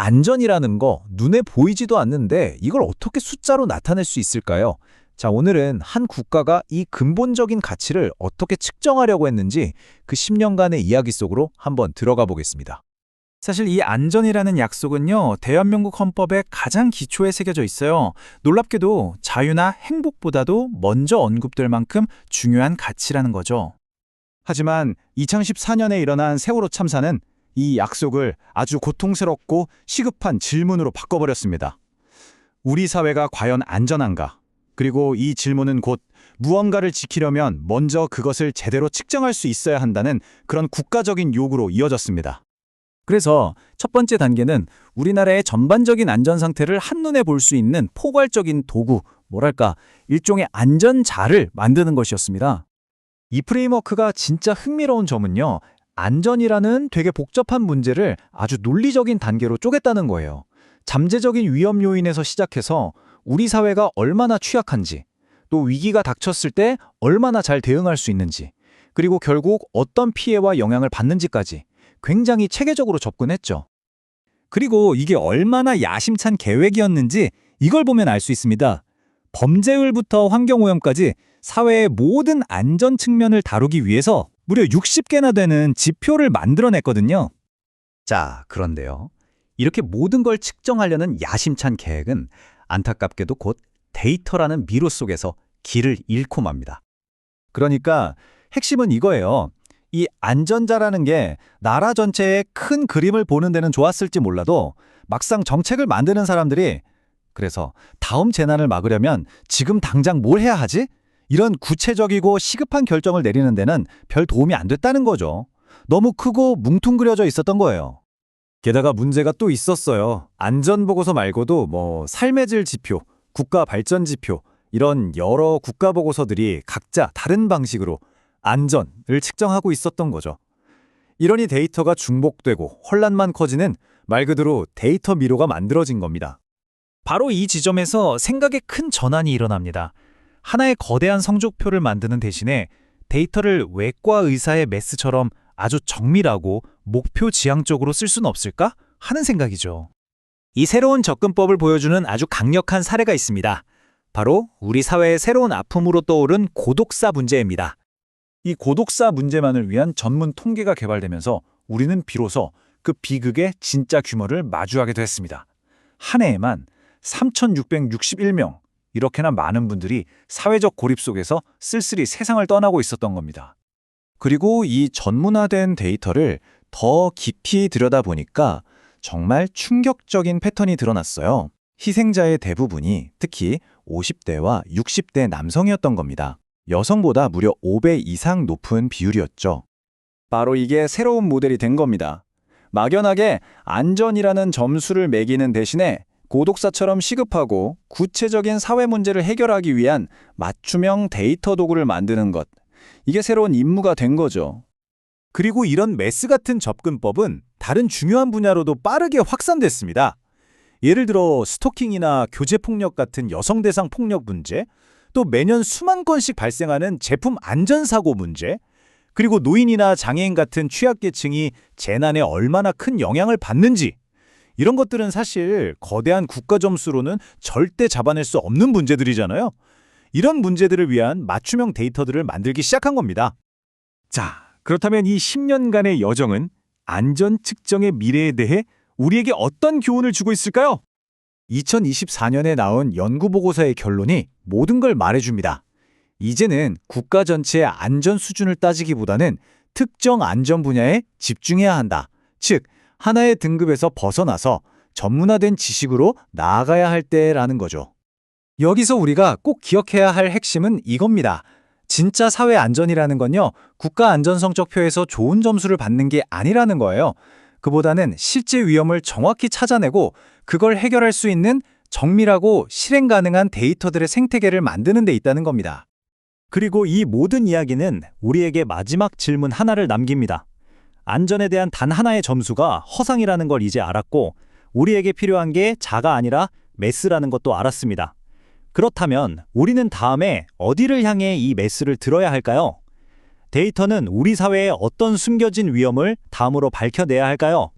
안전이라는 거 눈에 보이지도 않는데 이걸 어떻게 숫자로 나타낼 수 있을까요? 자, 오늘은 한 국가가 이 근본적인 가치를 어떻게 측정하려고 했는지 그 10년간의 이야기 속으로 한번 들어가 보겠습니다. 사실 이 안전이라는 약속은요, 대한민국 헌법의 가장 기초에 새겨져 있어요. 놀랍게도 자유나 행복보다도 먼저 언급될 만큼 중요한 가치라는 거죠. 하지만 2014년에 일어난 세월호 참사는 이 약속을 아주 고통스럽고 시급한 질문으로 바꿔버렸습니다. 우리 사회가 과연 안전한가? 그리고 이 질문은 곧 무언가를 지키려면 먼저 그것을 제대로 측정할 수 있어야 한다는 그런 국가적인 요구로 이어졌습니다. 그래서 첫 번째 단계는 우리나라의 전반적인 안전 상태를 한눈에 볼 수 있는 포괄적인 도구, 일종의 안전자를 만드는 것이었습니다. 이 프레임워크가 진짜 흥미로운 점은요, 안전이라는 되게 복잡한 문제를 아주 논리적인 단계로 쪼갰다는 거예요. 잠재적인 위험 요인에서 시작해서 우리 사회가 얼마나 취약한지, 또 위기가 닥쳤을 때 얼마나 잘 대응할 수 있는지, 그리고 결국 어떤 피해와 영향을 받는지까지 굉장히 체계적으로 접근했죠. 그리고 이게 얼마나 야심찬 계획이었는지 이걸 보면 알 수 있습니다. 범죄율부터 환경오염까지 사회의 모든 안전 측면을 다루기 위해서 무려 60개나 되는 지표를 만들어냈거든요. 자, 그런데요. 이렇게 모든 걸 측정하려는 야심찬 계획은 안타깝게도 곧 데이터라는 미로 속에서 길을 잃고 맙니다. 그러니까 핵심은 이거예요. 이 안전자라는 게 나라 전체의 큰 그림을 보는 데는 좋았을지 몰라도 막상 정책을 만드는 사람들이 그래서 다음 재난을 막으려면 지금 당장 뭘 해야 하지? 이런 구체적이고 시급한 결정을 내리는 데는 별 도움이 안 됐다는 거죠. 너무 크고 뭉퉁그려져 있었던 거예요. 게다가 문제가 또 있었어요. 안전보고서 말고도 삶의 질 지표, 국가 발전 지표 이런 여러 국가 보고서들이 각자 다른 방식으로 안전을 측정하고 있었던 거죠. 이러니 데이터가 중복되고 혼란만 커지는 말 그대로 데이터 미로가 만들어진 겁니다. 바로 이 지점에서 생각의 큰 전환이 일어납니다. 하나의 거대한 성적표를 만드는 대신에 데이터를 외과 의사의 메스처럼 아주 정밀하고 목표 지향적으로 쓸 수는 없을까 하는 생각이죠. 이 새로운 접근법을 보여주는 아주 강력한 사례가 있습니다. 바로 우리 사회의 새로운 아픔으로 떠오른 고독사 문제입니다. 이 고독사 문제만을 위한 전문 통계가 개발되면서 우리는 비로소 그 비극의 진짜 규모를 마주하게 됐습니다. 한 해에만 3,661명, 이렇게나 많은 분들이 사회적 고립 속에서 쓸쓸히 세상을 떠나고 있었던 겁니다. 그리고 이 전문화된 데이터를 더 깊이 들여다보니까 정말 충격적인 패턴이 드러났어요. 희생자의 대부분이 특히 50대와 60대 남성이었던 겁니다. 여성보다 무려 5배 이상 높은 비율이었죠. 바로 이게 새로운 모델이 된 겁니다. 막연하게 안전이라는 점수를 매기는 대신에 고독사처럼 시급하고 구체적인 사회 문제를 해결하기 위한 맞춤형 데이터 도구를 만드는 것. 이게 새로운 임무가 된 거죠. 그리고 이런 메스 같은 접근법은 다른 중요한 분야로도 빠르게 확산됐습니다. 예를 들어 스토킹이나 교제폭력 같은 여성 대상 폭력 문제, 또 매년 수만 건씩 발생하는 제품 안전사고 문제, 그리고 노인이나 장애인 같은 취약계층이 재난에 얼마나 큰 영향을 받는지, 이런 것들은 사실 거대한 국가 점수로는 절대 잡아낼 수 없는 문제들이잖아요. 이런 문제들을 위한 맞춤형 데이터들을 만들기 시작한 겁니다. 자, 그렇다면 이 10년간의 여정은 안전 측정의 미래에 대해 우리에게 어떤 교훈을 주고 있을까요? 2024년에 나온 연구보고서의 결론이 모든 걸 말해줍니다. 이제는 국가 전체의 안전 수준을 따지기보다는 특정 안전 분야에 집중해야 한다. 즉, 하나의 등급에서 벗어나서 전문화된 지식으로 나아가야 할 때라는 거죠. 여기서 우리가 꼭 기억해야 할 핵심은 이겁니다. 진짜 사회 안전이라는 건요, 국가 안전 성적표에서 좋은 점수를 받는 게 아니라는 거예요. 그보다는 실제 위험을 정확히 찾아내고 그걸 해결할 수 있는 정밀하고 실행 가능한 데이터들의 생태계를 만드는 데 있다는 겁니다. 그리고 이 모든 이야기는 우리에게 마지막 질문 하나를 남깁니다. 안전에 대한 단 하나의 점수가 허상이라는 걸 이제 알았고, 우리에게 필요한 게 자가 아니라 메스라는 것도 알았습니다. 그렇다면 우리는 다음에 어디를 향해 이 메스를 들어야 할까요? 데이터는 우리 사회의 어떤 숨겨진 위험을 다음으로 밝혀내야 할까요?